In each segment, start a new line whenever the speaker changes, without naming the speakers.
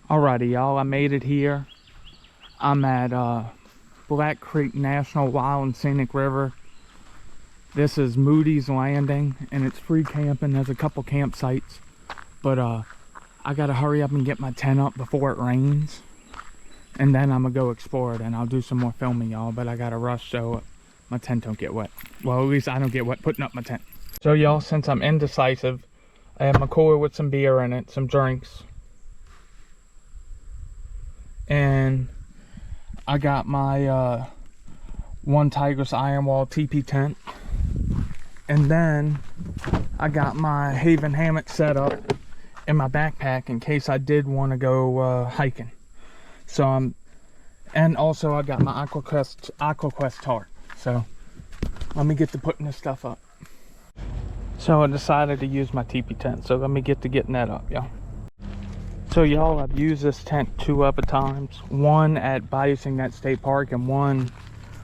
Alrighty, y'all, I made it here. I'm at Black Creek National Wild and Scenic River. This is Moody's Landing, and it's free camping. There's a couple campsites, but I gotta hurry up and get my tent up before it rains, and then I'm gonna go explore it, and I'll do some more filming, y'all. But I gotta rush so my tent don't get wet. Well, at least I don't get wet putting up my tent. So, y'all, since I'm indecisive, I have my cooler with some beer in it, some drinks, and I got my Onetigris Iron Wall teepee tent, and then I got my Haven hammock set up in my backpack in case I did want to go hiking. So and also I got my Aquaquest tarp. So let me get to putting this stuff up. So I decided to use my teepee tent, so let me get to getting that up, y'all. So, y'all, I've used this tent 2 other times. One at Bayou-Signet State Park and one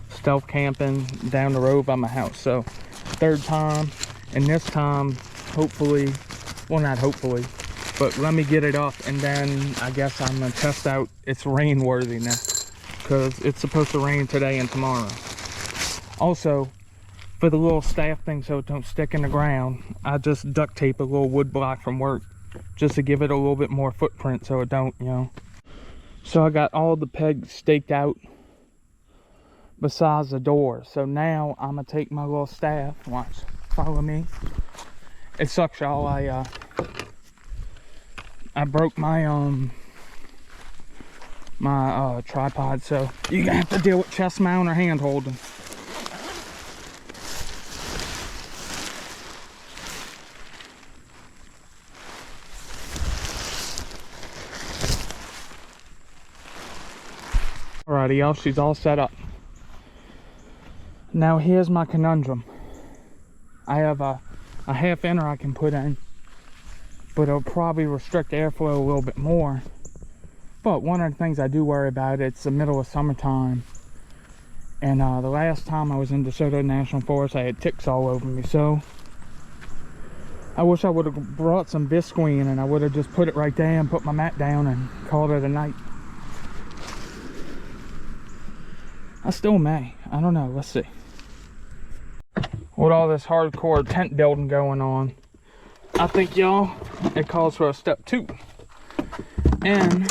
stealth camping down the road by my house. So, 3rd time, and this time, hopefully, well, not hopefully, but let me get it up, and then I guess I'm going to test out its rain worthiness, because it's supposed to rain today and tomorrow. Also, for the little staff thing so it don't stick in the ground, I just duct tape a little wood block from work, just to give it a little bit more footprint so it don't, you know. So I got all the pegs staked out besides the door. So now I'm gonna take my little staff, watch, follow me. It sucks, y'all. I broke my tripod, so you're gonna have to deal with chest mount or hand holding. Alrighty, y'all, she's all set up. Now here's my conundrum. I have a half inner I can put in, but it'll probably restrict airflow a little bit more. But one of the things I do worry about, it's the middle of summertime, and the last time I was in DeSoto National Forest, I had ticks all over me. So I wish I would have brought some visqueen, and I would have just put it right there and put my mat down and called it a night. I still may. I don't know. Let's see. With all this hardcore tent building going on, I think, y'all, it calls for a step 2. And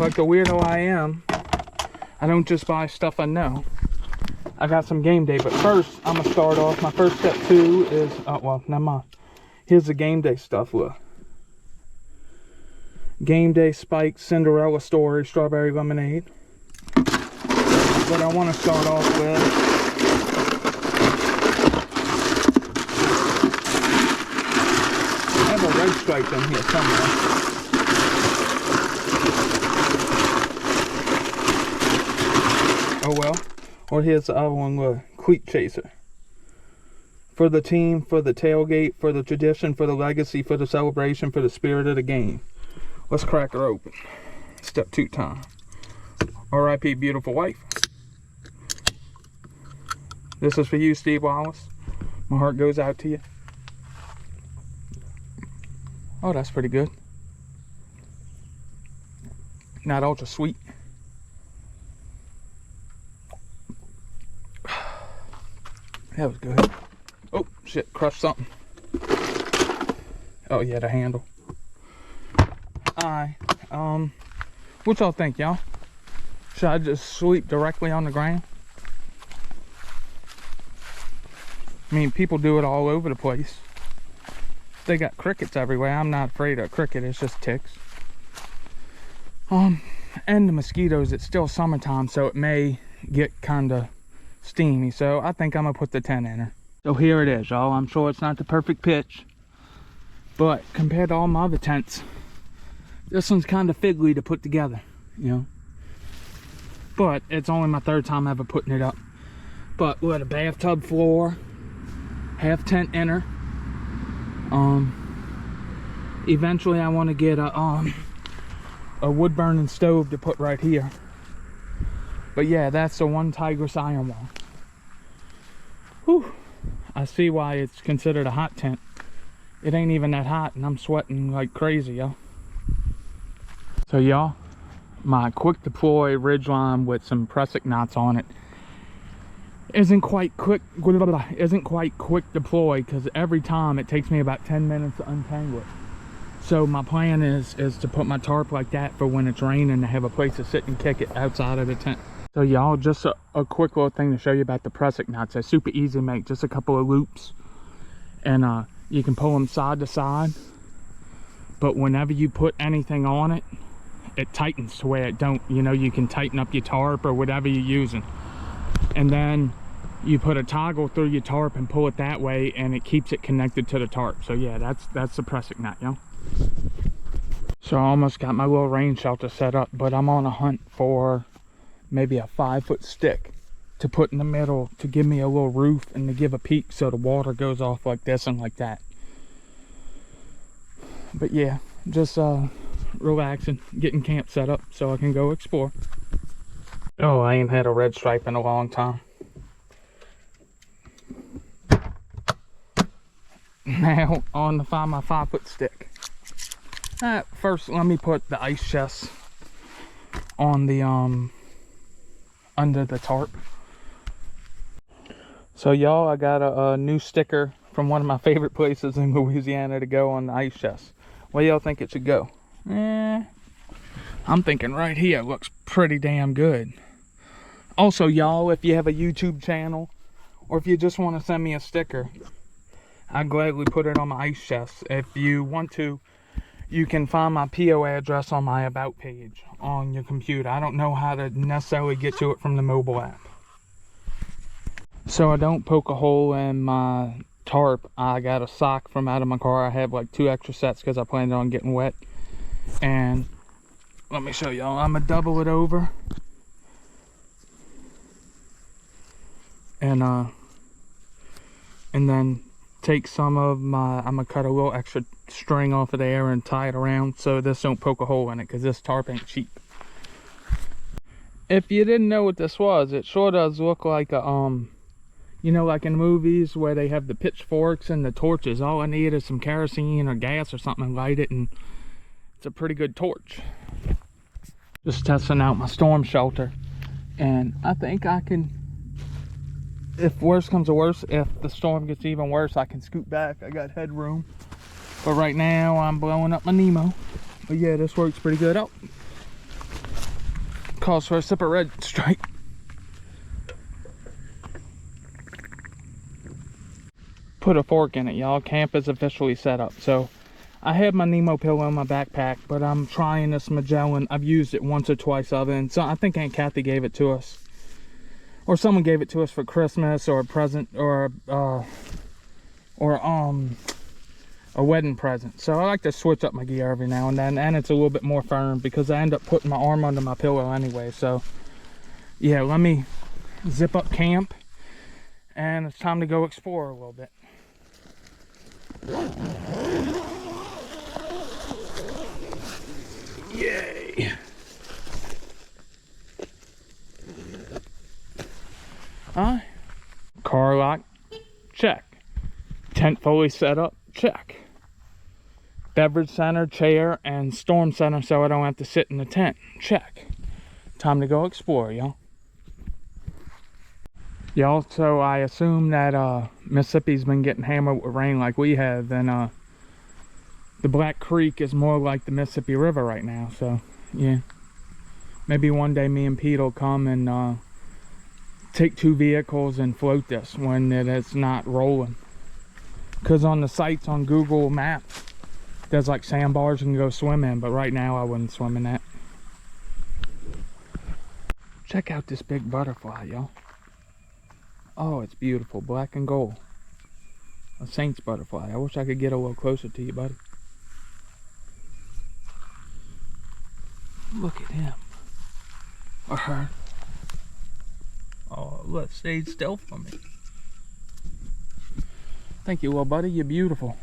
like the weirdo I am, I don't just buy stuff I know. I got some game day, but first I'm gonna start off. My first step 2 is well, never mind. Here's the game day stuff. Look. Game day spiked Cinderella story strawberry lemonade. But I want to start off with I have a red stripe in here somewhere. Oh well. Or here's the other one with Cleat Chaser. For the team, for the tailgate, for the tradition, for the legacy, for the celebration, for the spirit of the game. Let's crack her open. Step 2 time. R.I.P. beautiful wife. This is for you, Steve Wallace. My heart goes out to you. Oh, that's pretty good. Not ultra sweet. That was good. Oh, shit, crushed something. Oh, yeah, the handle. Alright, what y'all think, y'all? Should I just sleep directly on the ground? I mean, people do it all over the place. They got crickets everywhere. I'm not afraid of a cricket, it's just ticks. And the mosquitoes, it's still summertime, so it may get kind of steamy. So I think I'm gonna put the tent in her. So here it is, y'all. I'm sure it's not the perfect pitch, but compared to all my other tents, this one's kind of fiddly to put together, you know. But it's only my 3rd time ever putting it up. But with a bathtub floor, half tent inner. Eventually I want to get a wood burning stove to put right here. But yeah, that's the Onetigris Iron Wall. Whew. I see why it's considered a hot tent. It ain't even that hot and I'm sweating like crazy, yo. So y'all, my quick deploy ridgeline with some prusik knots on it isn't quite quick deploy, because every time it takes me about 10 minutes to untangle it. So my plan is to put my tarp like that for when it's raining, to have a place to sit and kick it outside of the tent. So y'all, just a quick little thing to show you about the prusik knots. They're super easy to make, just a couple of loops, and you can pull them side to side, but whenever you put anything on it, it tightens to where it don't, you know, you can tighten up your tarp or whatever you're using, and then you put a toggle through your tarp and pull it that way, and it keeps it connected to the tarp. So yeah, that's the prusik knot, y'all. So I almost got my little rain shelter set up, but I'm on a hunt for maybe a 5-foot stick to put in the middle to give me a little roof and to give a peak so the water goes off like this and like that. But yeah, just relaxing, getting camp set up so I can go explore. Oh, I ain't had a red stripe in a long time. Now on to find my 5-foot stick. First, let me put the ice chest on the under the tarp. So y'all, I got a new sticker from one of my favorite places in Louisiana to go on the ice chest. Where y'all think it should go? I'm thinking right here looks pretty damn good. Also y'all, if you have a YouTube channel, or if you just want to send me a sticker, I'd gladly put it on my ice chest. If you want to, you can find my PO address on my About page on your computer. I don't know how to necessarily get to it from the mobile app. So I don't poke a hole in my tarp, I got a sock from out of my car. I have like 2 extra sets because I planned on getting wet. And let me show y'all. I'm gonna double it over. And then take some of my, I'm gonna cut a little extra string off of there and tie it around so this don't poke a hole in it, because this tarp ain't cheap. If you didn't know what this was, it sure does look like a you know, like in movies where they have the pitchforks and the torches. All I need is some kerosene or gas or something and light it, and it's a pretty good torch. Just testing out my storm shelter, and I think I can, if worse comes to worse, if the storm gets even worse, I can scoot back. I got headroom. But right now, I'm blowing up my Nemo. But yeah, this works pretty good. Oh, calls for a sip of red stripe. Put a fork in it, y'all. Camp is officially set up. So I have my Nemo pillow in my backpack, but I'm trying this Magellan. I've used it once or twice of it, and so I think Aunt Kathy gave it to us, or someone gave it to us for Christmas or a present, or a wedding present. So I like to switch up my gear every now and then, and it's a little bit more firm because I end up putting my arm under my pillow anyway. So yeah, let me zip up camp, and it's time to go explore a little bit. Yay! Car lock, check. Tent fully set up, check. Beverage center, chair, and storm center so I don't have to sit in the tent, check. Time to go explore, y'all. Y'all, so I assume that Mississippi's been getting hammered with rain like we have, and the Black Creek is more like the Mississippi River right now. So yeah, maybe one day me and Pete will come and take 2 vehicles and float this when it's not rolling. Because on the sites on Google Maps, there's like sandbars you can go swim in, but right now I wouldn't swim in that. Check out this big butterfly, y'all. Oh, it's beautiful, black and gold. A saint's butterfly. I wish I could get a little closer to you, buddy. Look at him. Or her. Oh, look, stayed still for me. Thank you, little buddy. You're beautiful.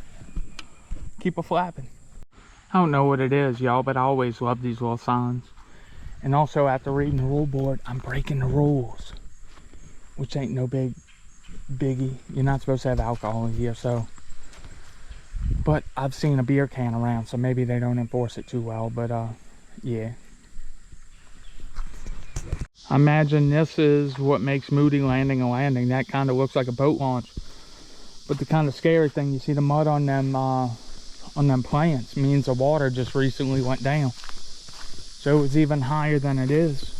Keep a flapping. I don't know what it is, y'all, but I always love these little signs. And also, after reading the rule board, I'm breaking the rules, which ain't no biggie. You're not supposed to have alcohol in here, so. But I've seen a beer can around, so maybe they don't enforce it too well. But Yeah. I imagine this is what makes Moody Landing a landing. That kind of looks like a boat launch. But the kind of scary thing, you see the mud on them plants, means the water just recently went down. So it was even higher than it is.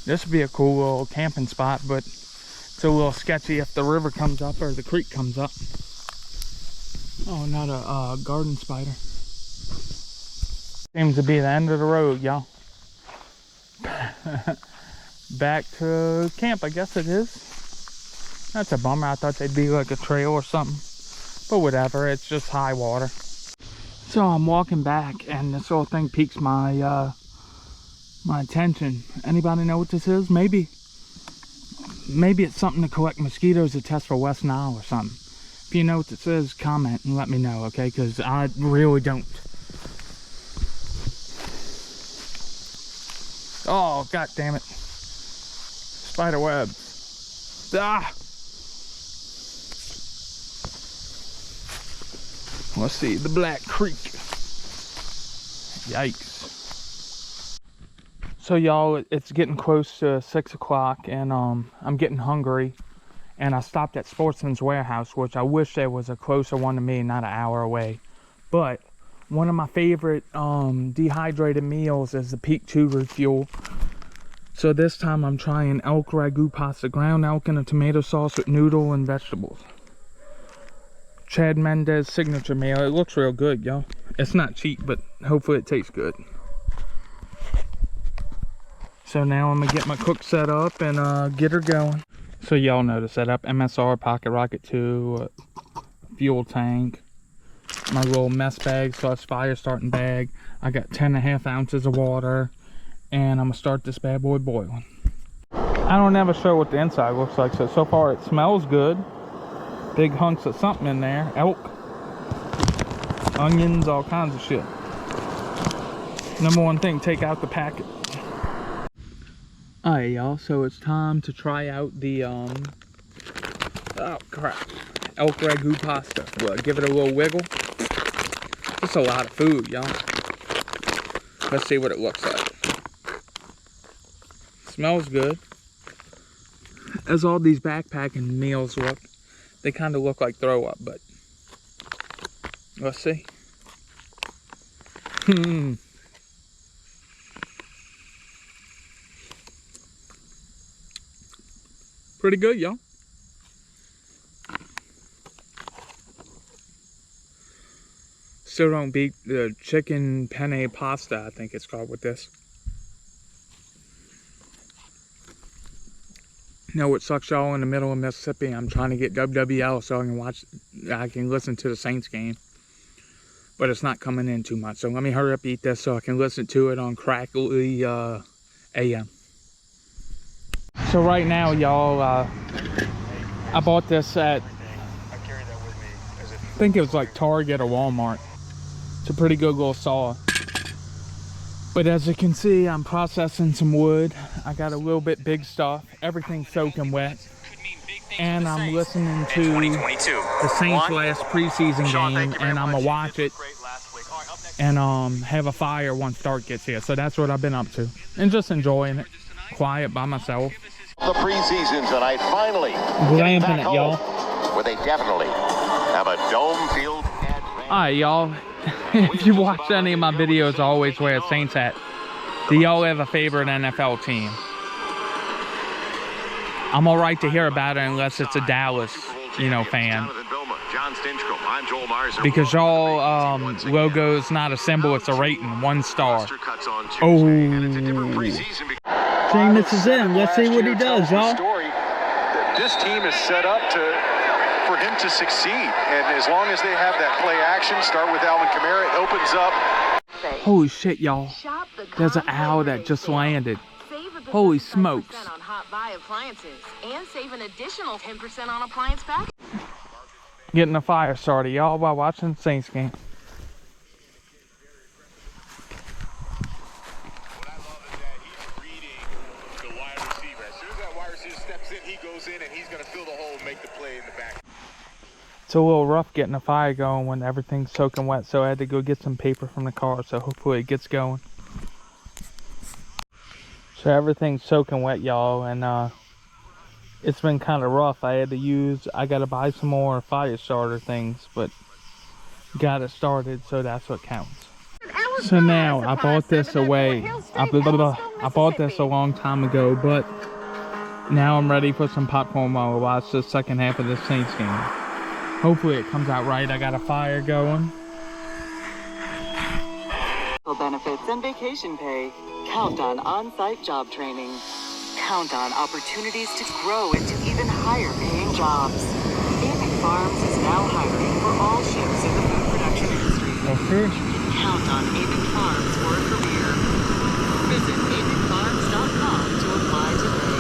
This would be a cool little camping spot, but it's a little sketchy if the river comes up or the creek comes up. Oh, not a garden spider. Seems to be the end of the road, y'all. Back to camp, I guess it is. That's a bummer. I thought they'd be like a trail or something. But whatever, it's just high water. So I'm walking back and this little thing piques my my attention. Anybody know what this is? Maybe it's something to collect mosquitoes to test for West Nile or something. If you know what this is, comment and let me know, okay? Because I really don't. Oh, god damn it. Spider webs. Ah! Let's see, the Black Creek. Yikes. So y'all, it's getting close to 6 o'clock and I'm getting hungry. And I stopped at Sportsman's Warehouse, which I wish there was a closer one to me, not an hour away. But one of my favorite dehydrated meals is the Peak 2 refuel. So this time I'm trying elk ragu pasta, ground elk in a tomato sauce with noodle and vegetables. Chad Mendez signature meal. It looks real good, y'all. It's not cheap, but hopefully it tastes good. So now I'm gonna get my cook set up and get her going. So y'all know the setup: MSR, pocket rocket 2, fuel tank, my little mess bag / fire starting bag. I got 10.5 ounces of water, and I'm gonna start this bad boy boiling. I don't ever show what the inside looks like, so far it smells good. Big hunks of something in there. Elk, onions, all kinds of shit. Number one thing, take out the packet. Alright y'all, so it's time to try out the oh crap, elk ragu pasta. Well, give it a little wiggle. It's a lot of food, y'all. Let's see what it looks like. Smells good. As all these backpacking meals look, they kind of look like throw up, but let's see. Pretty good, y'all. Still don't beat the chicken penne pasta, I think it's called, with this. You know what sucks, y'all? In the middle of Mississippi, I'm trying to get WWL so I can listen to the Saints game. But it's not coming in too much. So let me hurry up, eat this so I can listen to it on crackly AM. So right now, y'all, I bought this at, I think it was like Target or Walmart. It's a pretty good little saw. But as you can see, I'm processing some wood. I got a little bit big stuff. Everything's soaking wet. And I'm listening to the Saints' last preseason game, and I'm gonna watch it and have a fire once dark gets here. So that's what I've been up to, and just enjoying it, quiet by myself.
The preseason tonight, finally
glamping it, y'all.
Where they definitely have a dome field.
Alright, y'all. If you watch any of my videos, I always wear a Saints hat. Do y'all have a favorite NFL team? I'm alright to hear about it unless it's a Dallas, you know, fan. Because y'all logo's not a symbol, it's a rating, 1 star. Oh. Jameis is in. Let's see what he does, y'all.
This team is set up for him to succeed, and as long as they have that play action, start with Alvin Kamara, it opens up.
Holy shit, y'all. There's an owl that just landed. Holy smokes.
On Hot Buy appliances and save an additional 10% on appliance pack.
Getting a fire started, y'all, while watching the Saints game.
in, he goes in, and he's going to fill the hole and make the play in the back.
It's a little rough getting a fire going when everything's soaking wet, so I had to go get some paper from the car, so hopefully it gets going. So everything's soaking wet, y'all, and it's been kind of rough. I gotta buy some more fire starter things, but got it started, so that's what counts. So now, I bought this away. I bought this a long time ago, but now I'm ready for some popcorn while I watch the second half of the Saints game. Hopefully it comes out right. I got a fire going.
Benefits and vacation pay. Count on on-site job training. Count on opportunities to grow into even higher paying jobs. Avic Farms is now hiring for all shifts in the food production industry.
Okay.
Count on Avic Farms for a career. Visit avicfarms.com to apply today.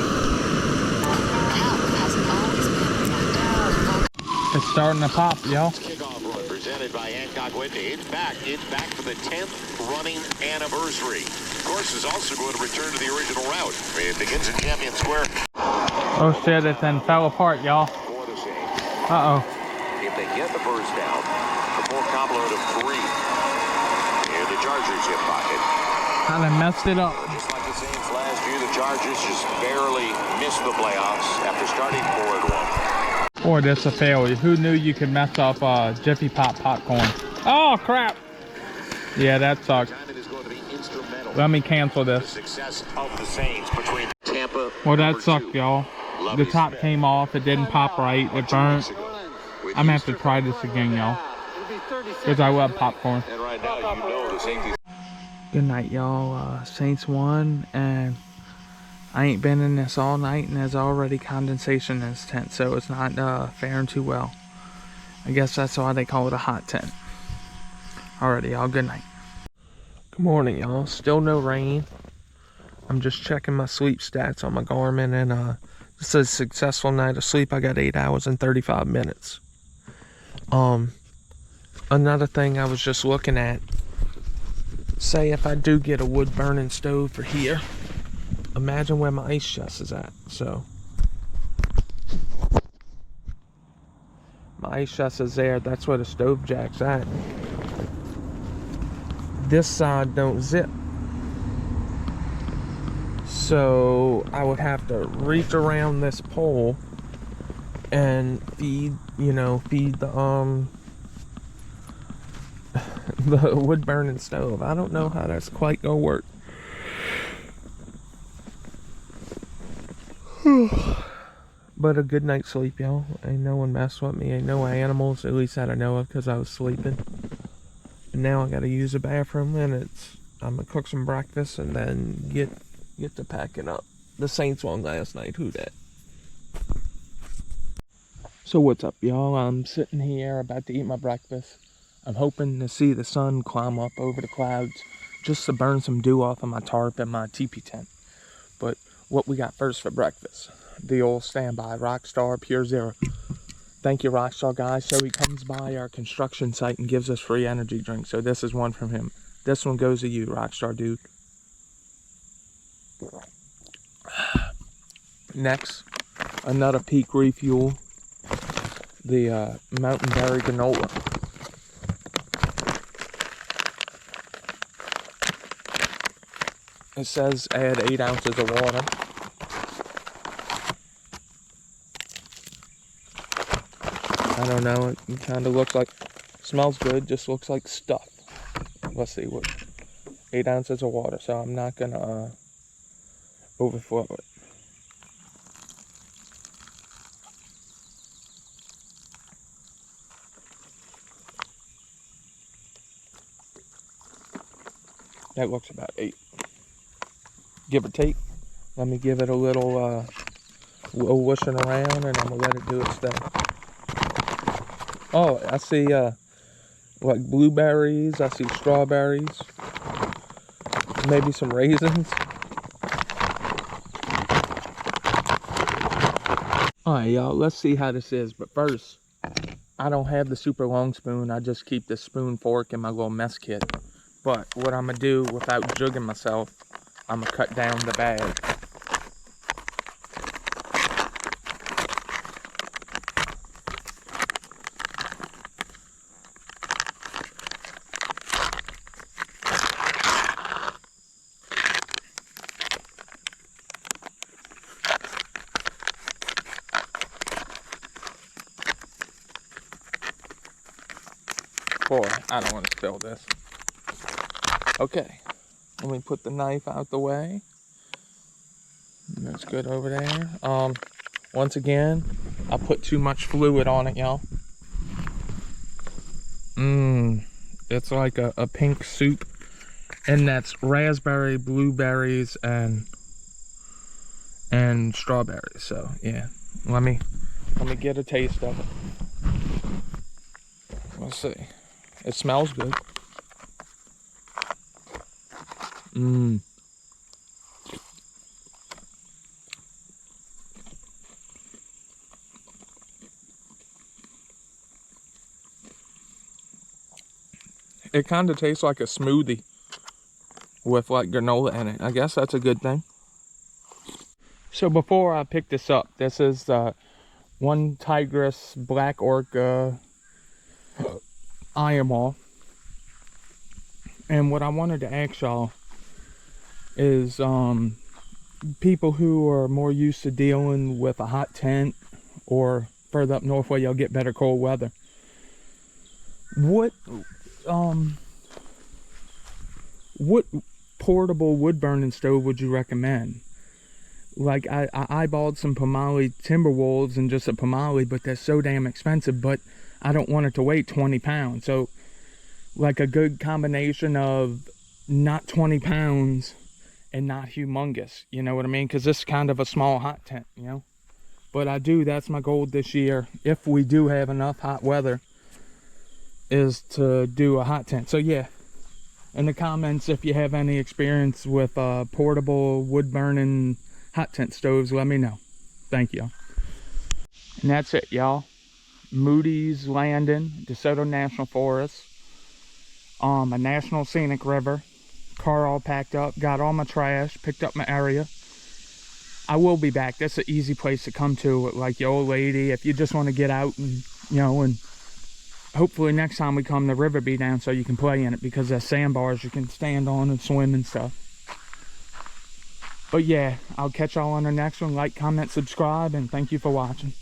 Health has always been
It's starting to pop, y'all.
Kickoff run presented by Hancock Whitney. It's back for the 10th running anniversary. The course is also going to return to the original route. It begins in Champion Square.
Oh shit, it then fell apart, y'all.
For the Saints.
Uh-oh.
If they get the first down, the full complement of 3. Here the Chargers hip pocket.
Kinda messed it up.
Just like the Saints last year, the Chargers just barely missed the playoffs after starting 4-1.
Boy, that's a failure. Who knew you could mess up Jiffy Pop popcorn? Oh, crap. Yeah, that sucked. Let me cancel this.
Success of the Saints between Tampa.
Well, that sucked, y'all. The top came off. It didn't pop right. It burnt. I'm gonna have to try this again, y'all. Because I love popcorn.
And right now, you know the safety.
Good night, y'all. Saints won, and I ain't been in this all night, and there's already condensation in this tent, so it's not faring too well. I guess that's why they call it a hot tent. Alrighty, y'all. Good night. Good morning, y'all. Still no rain. I'm just checking my sleep stats on my Garmin, and this is a successful night of sleep. I got 8 hours and 35 minutes. Another thing I was just looking at, say if I do get a wood burning stove for here, imagine where my ice chest is at. So my ice chest is there. That's where the stove jack's at. This side don't zip, so I would have to reach around this pole and feed the the wood burning stove. I don't know how that's quite gonna work. But a good night's sleep, y'all. Ain't no one messed with me. Ain't no animals, at least that I know of, because I was sleeping. And now I gotta use the bathroom, and I'm gonna cook some breakfast and then get to packing up. The Saints won last night. Who dat? So what's up, y'all? I'm sitting here about to eat my breakfast. I'm hoping to see the sun climb up over the clouds just to burn some dew off of my tarp and my teepee tent. But what we got first for breakfast? The old standby Rockstar Pure Zero. Thank you, Rockstar guys. So he comes by our construction site and gives us free energy drinks. So this is one from him. This one goes to you, Rockstar dude. Next, another peak refuel. The Mountain Berry Granola. It says add 8 ounces of water. I don't know, it kind of looks like, smells good, just looks like stuff. Let's see, what, 8 ounces of water, so I'm not gonna overflow it. That looks about 8. Give or take. Let me give it a little whooshing around, and I'm gonna let it do its thing. Oh, I see like blueberries, I see strawberries, maybe some raisins. Alright, y'all, let's see how this is. But first, I don't have the super long spoon. I just keep the spoon fork in my little mess kit. But what I'm going to do, without jugging myself, I'm going to cut down the bag. before. I don't want to spill this. Okay, let me put the knife out the way. That's good over there. Once again, I put too much fluid on it, y'all. It's like a pink soup, and that's raspberry, blueberries, and strawberries. So yeah, let me get a taste of it. Let's see. It smells good. It kind of tastes like a smoothie with like granola in it. I guess that's a good thing. So before I pick this up, this is Onetigris Black Orca iron wall. And what I wanted to ask y'all is people who are more used to dealing with a hot tent or further up north where y'all get better cold weather, what portable wood burning stove would you recommend? Like I eyeballed some Pomali Timberwolves and just a Pomali, but they're so damn expensive, but I don't want it to weigh 20 pounds. So like a good combination of not 20 pounds and not humongous, you know what I mean? Because this is kind of a small hot tent, you know? But that's my goal this year, if we do have enough hot weather, is to do a hot tent. So yeah, in the comments, if you have any experience with portable wood burning hot tent stoves, let me know. Thank you. And that's it, y'all. Moody's Landing, DeSoto National Forest, a national scenic river. Car all packed up, got all my trash, picked up my area. I will be back. That's an easy place to come to, like your old lady, if you just want to get out and, you know, and hopefully next time we come, the river be down so you can play in it, because there's sandbars you can stand on and swim and stuff. But yeah, I'll catch y'all on the next one. Like, comment, subscribe, and thank you for watching.